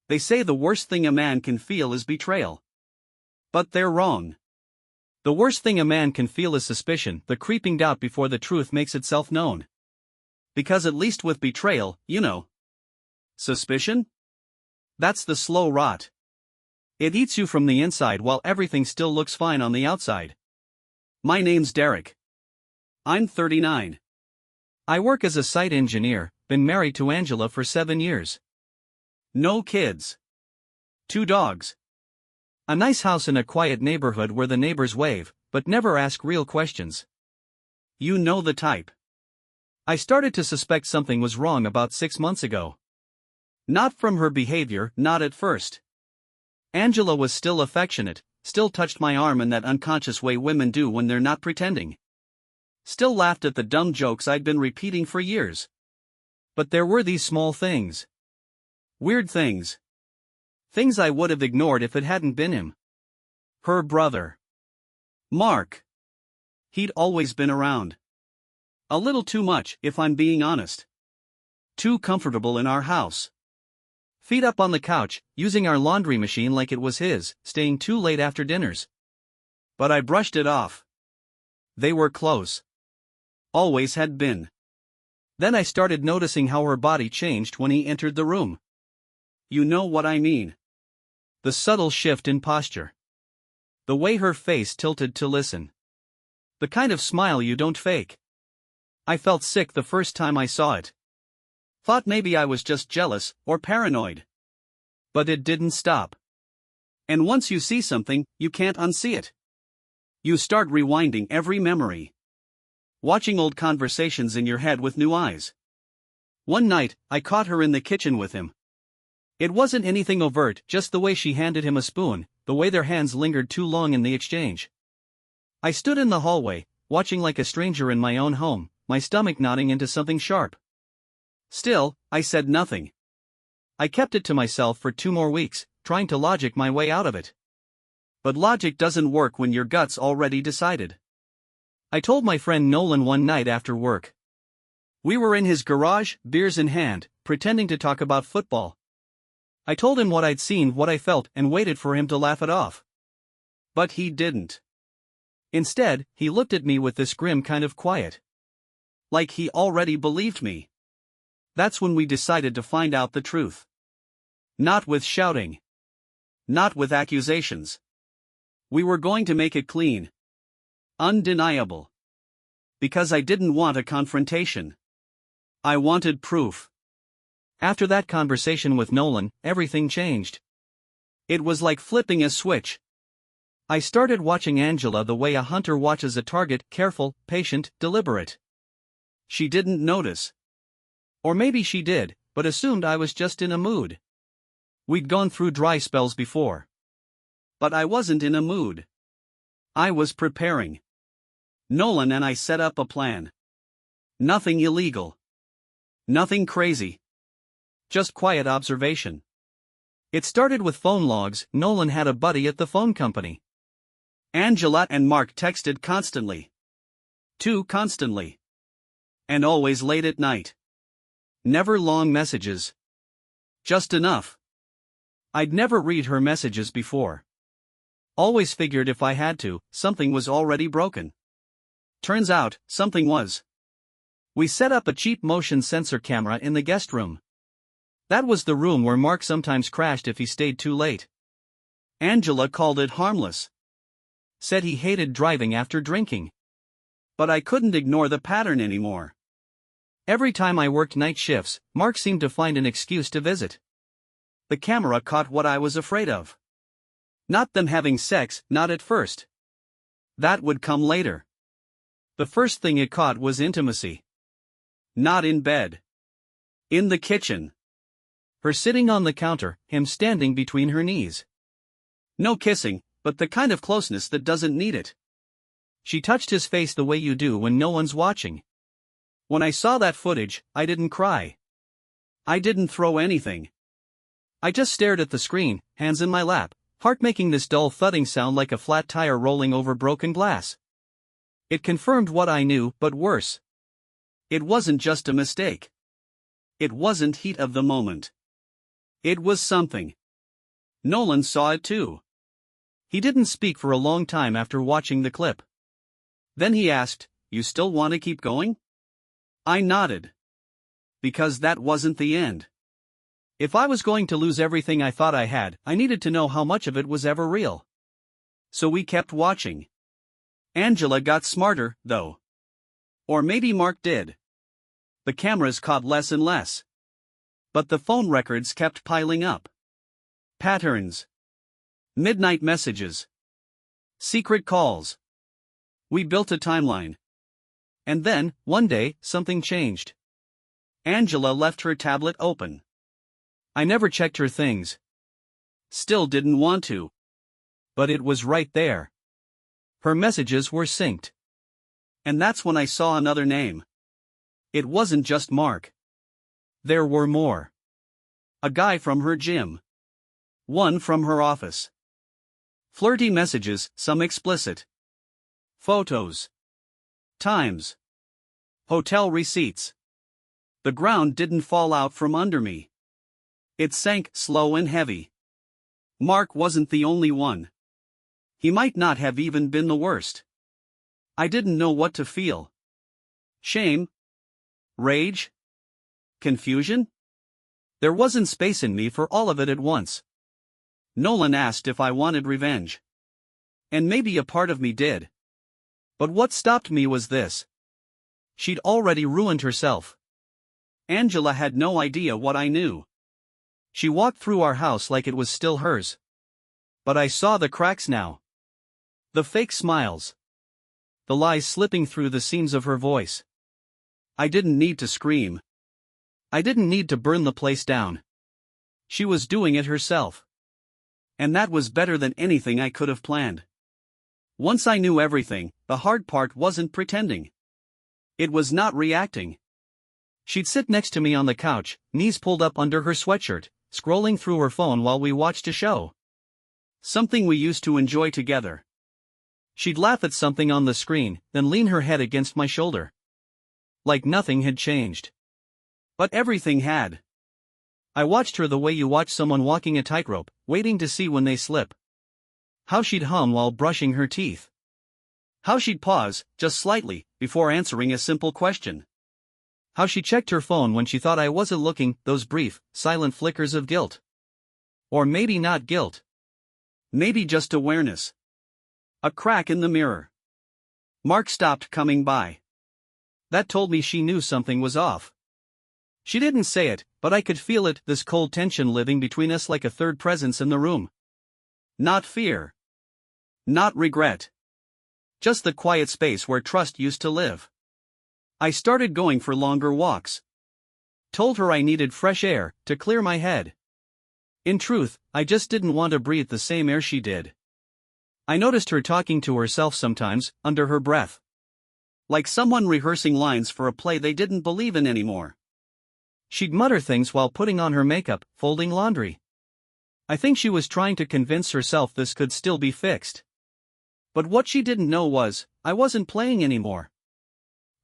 They say the worst thing a man can feel is betrayal. But they're wrong. The worst thing a man can feel is suspicion, the creeping doubt before the truth makes itself known. Because at least with betrayal, you know. Suspicion? That's the slow rot. It eats you from the inside while everything still looks fine on the outside. My name's Derek. I'm 39. I work as a site engineer, been married to Angela for 7 years. No kids. 2 dogs. A nice house in a quiet neighborhood where the neighbors wave, but never ask real questions. You know the type. I started to suspect something was wrong about 6 months ago. Not from her behavior, not at first. Angela was still affectionate, still touched my arm in that unconscious way women do when they're not pretending. Still laughed at the dumb jokes I'd been repeating for years. But there were these small things. Weird things. Things I would have ignored if it hadn't been him. Her brother. Mark. He'd always been around. A little too much, if I'm being honest. Too comfortable in our house. Feet up on the couch, using our laundry machine like it was his, staying too late after dinners. But I brushed it off. They were close. Always had been. Then I started noticing how her body changed when he entered the room. You know what I mean. The subtle shift in posture. The way her face tilted to listen. The kind of smile you don't fake. I felt sick the first time I saw it. Thought maybe I was just jealous or paranoid. But it didn't stop. And once you see something, you can't unsee it. You start rewinding every memory. Watching old conversations in your head with new eyes. One night, I caught her in the kitchen with him. It wasn't anything overt, just the way she handed him a spoon, the way their hands lingered too long in the exchange. I stood in the hallway, watching like a stranger in my own home, my stomach nodding into something sharp. Still, I said nothing. I kept it to myself for 2 more weeks, trying to logic my way out of it. But logic doesn't work when your gut's already decided. I told my friend Nolan one night after work. We were in his garage, beers in hand, pretending to talk about football. I told him what I'd seen, what I felt, and waited for him to laugh it off. But he didn't. Instead, he looked at me with this grim kind of quiet. Like he already believed me. That's when we decided to find out the truth. Not with shouting. Not with accusations. We were going to make it clean. Undeniable. Because I didn't want a confrontation. I wanted proof. After that conversation with Nolan, everything changed. It was like flipping a switch. I started watching Angela the way a hunter watches a target, careful, patient, deliberate. She didn't notice. Or maybe she did, but assumed I was just in a mood. We'd gone through dry spells before. But I wasn't in a mood. I was preparing. Nolan and I set up a plan. Nothing illegal. Nothing crazy. Just quiet observation. It started with phone logs. Nolan had a buddy at the phone company. Angela and Mark texted constantly. Too constantly. And always late at night. Never long messages. Just enough. I'd never read her messages before. Always figured if I had to, something was already broken. Turns out, something was. We set up a cheap motion sensor camera in the guest room. That was the room where Mark sometimes crashed if he stayed too late. Angela called it harmless. Said he hated driving after drinking. But I couldn't ignore the pattern anymore. Every time I worked night shifts, Mark seemed to find an excuse to visit. The camera caught what I was afraid of. Not them having sex, not at first. That would come later. The first thing it caught was intimacy. Not in bed. In the kitchen. Her sitting on the counter, him standing between her knees. No kissing, but the kind of closeness that doesn't need it. She touched his face the way you do when no one's watching. When I saw that footage, I didn't cry. I didn't throw anything. I just stared at the screen, hands in my lap, heart making this dull thudding sound like a flat tire rolling over broken glass. It confirmed what I knew, but worse. It wasn't just a mistake. It wasn't heat of the moment. It was something. Nolan saw it too. He didn't speak for a long time after watching the clip. Then he asked, "You still want to keep going?" I nodded. Because that wasn't the end. If I was going to lose everything I thought I had, I needed to know how much of it was ever real. So we kept watching. Angela got smarter, though. Or maybe Mark did. The cameras caught less and less. But the phone records kept piling up. Patterns. Midnight messages. Secret calls. We built a timeline. And then, one day, something changed. Angela left her tablet open. I never checked her things. Still didn't want to. But it was right there. Her messages were synced. And that's when I saw another name. It wasn't just Mark. There were more. A guy from her gym. One from her office. Flirty messages, some explicit. Photos. Times. Hotel receipts. The ground didn't fall out from under me. It sank slow and heavy. Mark wasn't the only one. He might not have even been the worst. I didn't know what to feel. Shame? Rage? Confusion? There wasn't space in me for all of it at once. Nolan asked if I wanted revenge. And maybe a part of me did. But what stopped me was this. She'd already ruined herself. Angela had no idea what I knew. She walked through our house like it was still hers. But I saw the cracks now. The fake smiles. The lies slipping through the seams of her voice. I didn't need to scream. I didn't need to burn the place down. She was doing it herself. And that was better than anything I could have planned. Once I knew everything, the hard part wasn't pretending. It was not reacting. She'd sit next to me on the couch, knees pulled up under her sweatshirt, scrolling through her phone while we watched a show. Something we used to enjoy together. She'd laugh at something on the screen, then lean her head against my shoulder. Like nothing had changed. But everything had. I watched her the way you watch someone walking a tightrope, waiting to see when they slip. How she'd hum while brushing her teeth. How she'd pause, just slightly, before answering a simple question. How she checked her phone when she thought I wasn't looking, those brief, silent flickers of guilt. Or maybe not guilt. Maybe just awareness. A crack in the mirror. Mark stopped coming by. That told me she knew something was off. She didn't say it, but I could feel it, this cold tension living between us like a third presence in the room. Not fear. Not regret. Just the quiet space where trust used to live. I started going for longer walks. Told her I needed fresh air, to clear my head. In truth, I just didn't want to breathe the same air she did. I noticed her talking to herself sometimes, under her breath. Like someone rehearsing lines for a play they didn't believe in anymore. She'd mutter things while putting on her makeup, folding laundry. I think she was trying to convince herself this could still be fixed. But what she didn't know was, I wasn't playing anymore.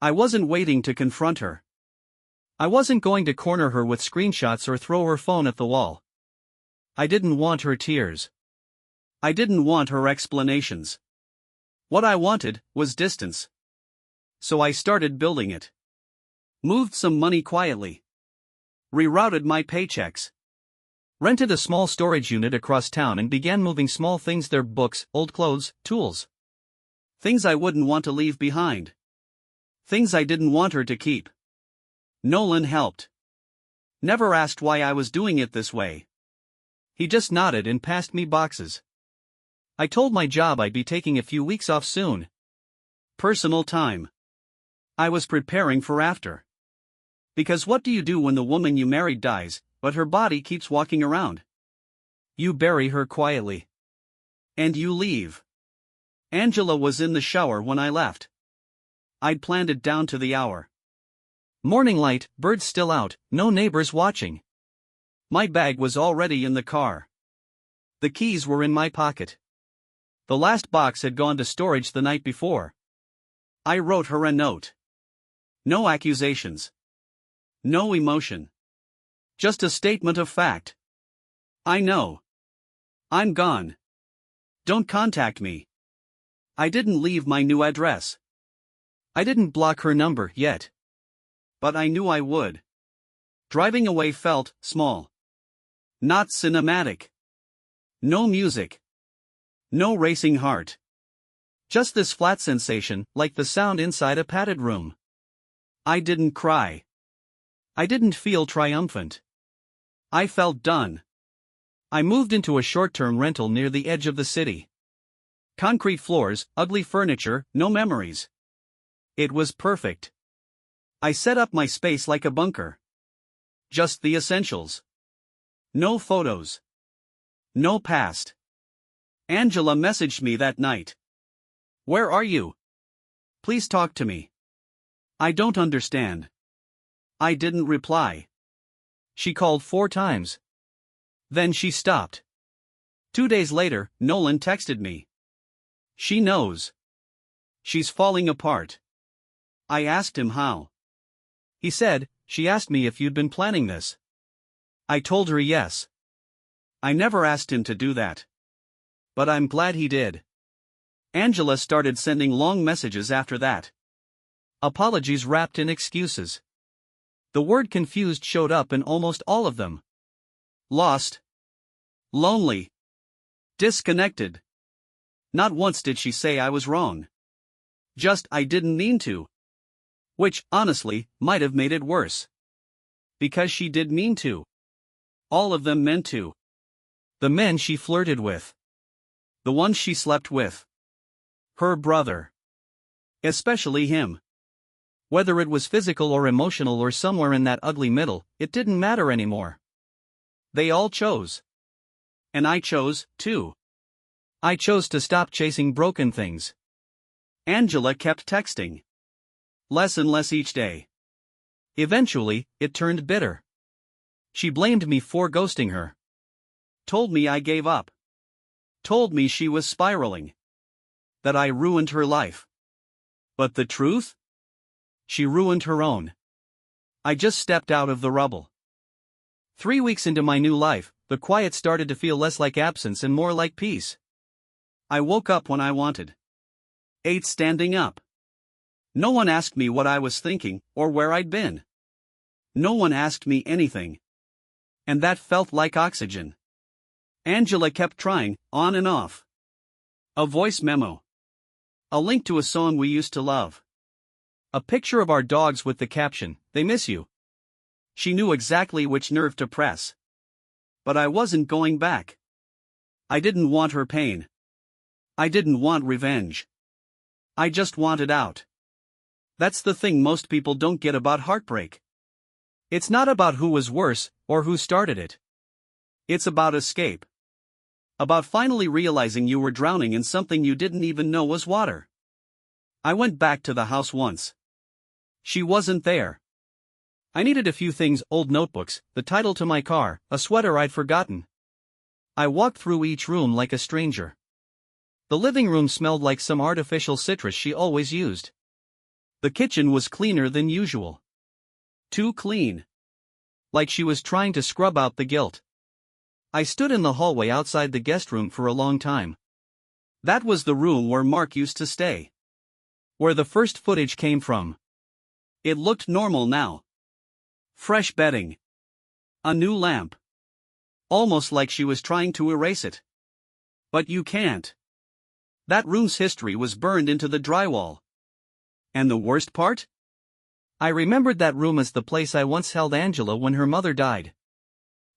I wasn't waiting to confront her. I wasn't going to corner her with screenshots or throw her phone at the wall. I didn't want her tears. I didn't want her explanations. What I wanted was distance. So I started building it. Moved some money quietly. Rerouted my paychecks. Rented a small storage unit across town and began moving small things, their books, old clothes, tools. Things I wouldn't want to leave behind. Things I didn't want her to keep. Nolan helped. Never asked why I was doing it this way. He just nodded and passed me boxes. I told my job I'd be taking a few weeks off soon. Personal time. I was preparing for after. Because what do you do when the woman you married dies, but her body keeps walking around? You bury her quietly. And you leave. Angela was in the shower when I left. I'd planned it down to the hour. Morning light, birds still out, no neighbors watching. My bag was already in the car. The keys were in my pocket. The last box had gone to storage the night before. I wrote her a note. No accusations. No emotion. Just a statement of fact. I know. I'm gone. Don't contact me. I didn't leave my new address. I didn't block her number yet. But I knew I would. Driving away felt small. Not cinematic. No music. No racing heart. Just this flat sensation, like the sound inside a padded room. I didn't cry. I didn't feel triumphant. I felt done. I moved into a short-term rental near the edge of the city. Concrete floors, ugly furniture, no memories. It was perfect. I set up my space like a bunker. Just the essentials. No photos. No past. Angela messaged me that night. Where are you? Please talk to me. I don't understand. I didn't reply. She called 4 times. Then she stopped. 2 days later, Nolan texted me. She knows. She's falling apart. I asked him how. He said, she asked me if you'd been planning this. I told her yes. I never asked him to do that. But I'm glad he did. Angela started sending long messages after that. Apologies wrapped in excuses. The word confused showed up in almost all of them. Lost. Lonely. Disconnected. Not once did she say I was wrong. Just I didn't mean to. Which, honestly, might have made it worse. Because she did mean to. All of them meant to. The men she flirted with. The ones she slept with. Her brother. Especially him. Whether it was physical or emotional or somewhere in that ugly middle, it didn't matter anymore. They all chose. And I chose, too. I chose to stop chasing broken things. Angela kept texting. Less and less each day. Eventually, it turned bitter. She blamed me for ghosting her. Told me I gave up. Told me she was spiraling. That I ruined her life. But the truth? She ruined her own. I just stepped out of the rubble. 3 weeks into my new life, the quiet started to feel less like absence and more like peace. I woke up when I wanted. Ate standing up. No one asked me what I was thinking, or where I'd been. No one asked me anything. And that felt like oxygen. Angela kept trying, on and off. A voice memo. A link to a song we used to love. A picture of our dogs with the caption, "They miss you." She knew exactly which nerve to press. But I wasn't going back. I didn't want her pain. I didn't want revenge. I just wanted out. That's the thing most people don't get about heartbreak. It's not about who was worse, or who started it. It's about escape. About finally realizing you were drowning in something you didn't even know was water. I went back to the house once. She wasn't there. I needed a few things: old notebooks, the title to my car, a sweater I'd forgotten. I walked through each room like a stranger. The living room smelled like some artificial citrus she always used. The kitchen was cleaner than usual. Too clean. Like she was trying to scrub out the guilt. I stood in the hallway outside the guest room for a long time. That was the room where Mark used to stay. Where the first footage came from. It looked normal now. Fresh bedding. A new lamp. Almost like she was trying to erase it. But you can't. That room's history was burned into the drywall. And the worst part? I remembered that room as the place I once held Angela when her mother died.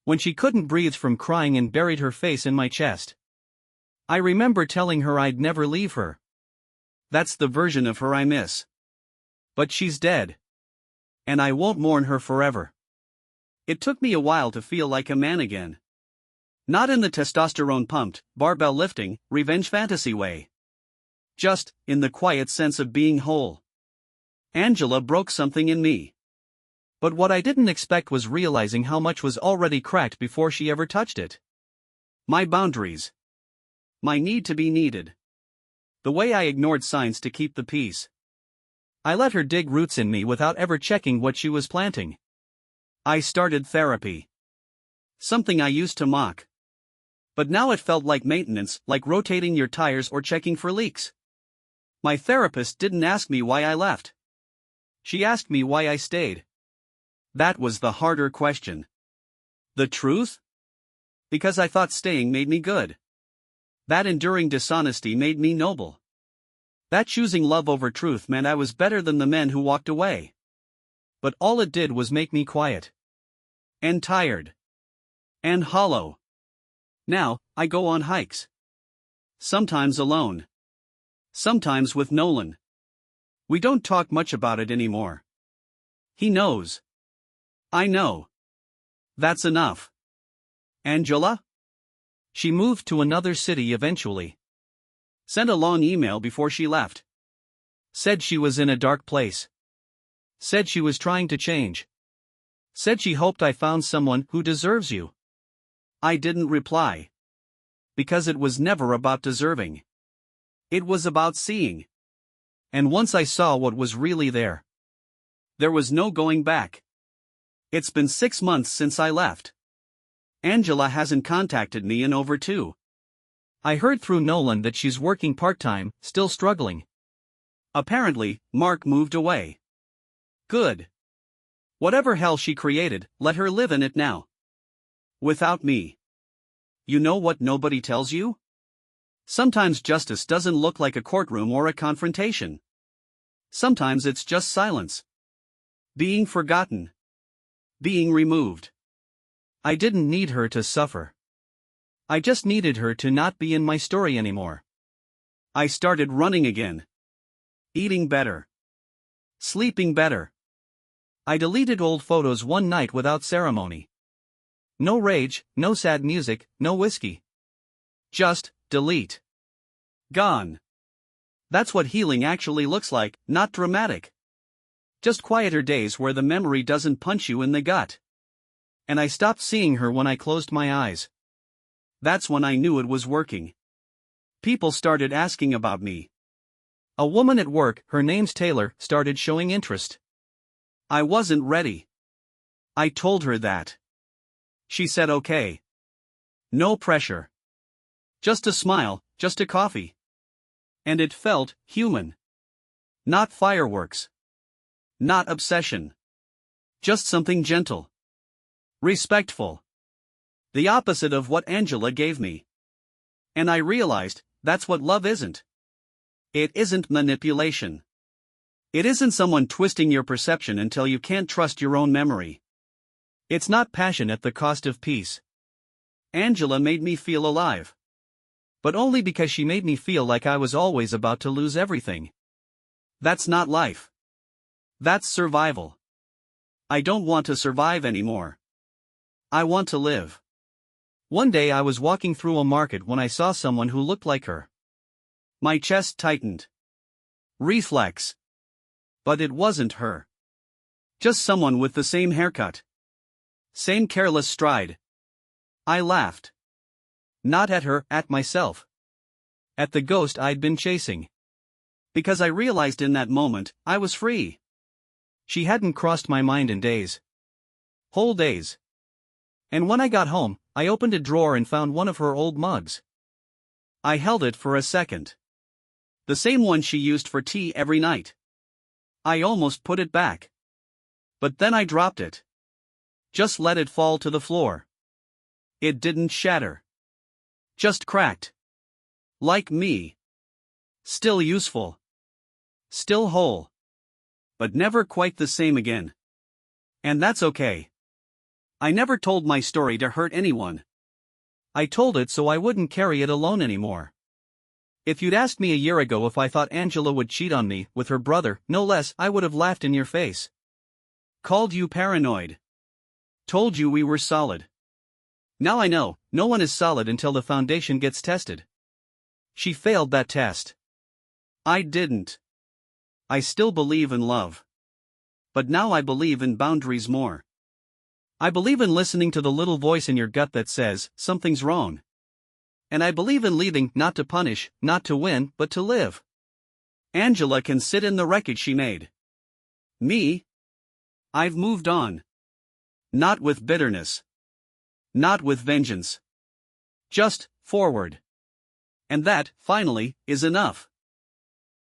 When she couldn't breathe from crying and buried her face in my chest. I remember telling her I'd never leave her. That's the version of her I miss. But she's dead. And I won't mourn her forever. It took me a while to feel like a man again. Not in the testosterone-pumped, barbell lifting, revenge fantasy way. Just, in the quiet sense of being whole. Angela broke something in me. But what I didn't expect was realizing how much was already cracked before she ever touched it. My boundaries. My need to be needed. The way I ignored signs to keep the peace. I let her dig roots in me without ever checking what she was planting. I started therapy. Something I used to mock. But now it felt like maintenance, like rotating your tires or checking for leaks. My therapist didn't ask me why I left. She asked me why I stayed. That was the harder question. The truth? Because I thought staying made me good. That enduring dishonesty made me noble. That choosing love over truth meant I was better than the men who walked away. But all it did was make me quiet. And tired. And hollow. Now, I go on hikes. Sometimes alone. Sometimes with Nolan. We don't talk much about it anymore. He knows. I know. That's enough. Angela? She moved to another city eventually. Sent a long email before she left. Said she was in a dark place. Said she was trying to change. Said she hoped I found someone who deserves you. I didn't reply. Because it was never about deserving. It was about seeing. And once I saw what was really there, there was no going back. It's been 6 months since I left. Angela hasn't contacted me in over 2. I heard through Nolan that she's working part-time, still struggling. Apparently, Mark moved away. Good. Whatever hell she created, let her live in it now. Without me. You know what nobody tells you? Sometimes justice doesn't look like a courtroom or a confrontation. Sometimes it's just silence. Being forgotten. Being removed. I didn't need her to suffer. I just needed her to not be in my story anymore. I started running again. Eating better. Sleeping better. I deleted old photos one night without ceremony. No rage, no sad music, no whiskey. Just, delete. Gone. That's what healing actually looks like, not dramatic. Just quieter days where the memory doesn't punch you in the gut. And I stopped seeing her when I closed my eyes. That's when I knew it was working. People started asking about me. A woman at work, her name's Taylor, started showing interest. I wasn't ready. I told her that. She said okay. No pressure. Just a smile, just a coffee. And it felt human. Not fireworks. Not obsession. Just something gentle. Respectful. The opposite of what Angela gave me. And I realized, that's what love isn't. It isn't manipulation. It isn't someone twisting your perception until you can't trust your own memory. It's not passion at the cost of peace. Angela made me feel alive. But only because she made me feel like I was always about to lose everything. That's not life. That's survival. I don't want to survive anymore. I want to live. One day I was walking through a market when I saw someone who looked like her. My chest tightened. Reflex. But it wasn't her. Just someone with the same haircut. Same careless stride. I laughed. Not at her, at myself. At the ghost I'd been chasing. Because I realized in that moment, I was free. She hadn't crossed my mind in days. Whole days. And when I got home, I opened a drawer and found one of her old mugs. I held it for a second. The same one she used for tea every night. I almost put it back. But then I dropped it. Just let it fall to the floor. It didn't shatter. Just cracked. Like me. Still useful. Still whole. But never quite the same again. And that's okay. I never told my story to hurt anyone. I told it so I wouldn't carry it alone anymore. If you'd asked me a year ago if I thought Angela would cheat on me, with her brother, no less, I would have laughed in your face. Called you paranoid. Told you we were solid. Now I know, no one is solid until the foundation gets tested. She failed that test. I didn't. I still believe in love. But now I believe in boundaries more. I believe in listening to the little voice in your gut that says, something's wrong. And I believe in leaving, not to punish, not to win, but to live. Angela can sit in the wreckage she made. Me? I've moved on. Not with bitterness. Not with vengeance. Just, forward. And that, finally, is enough.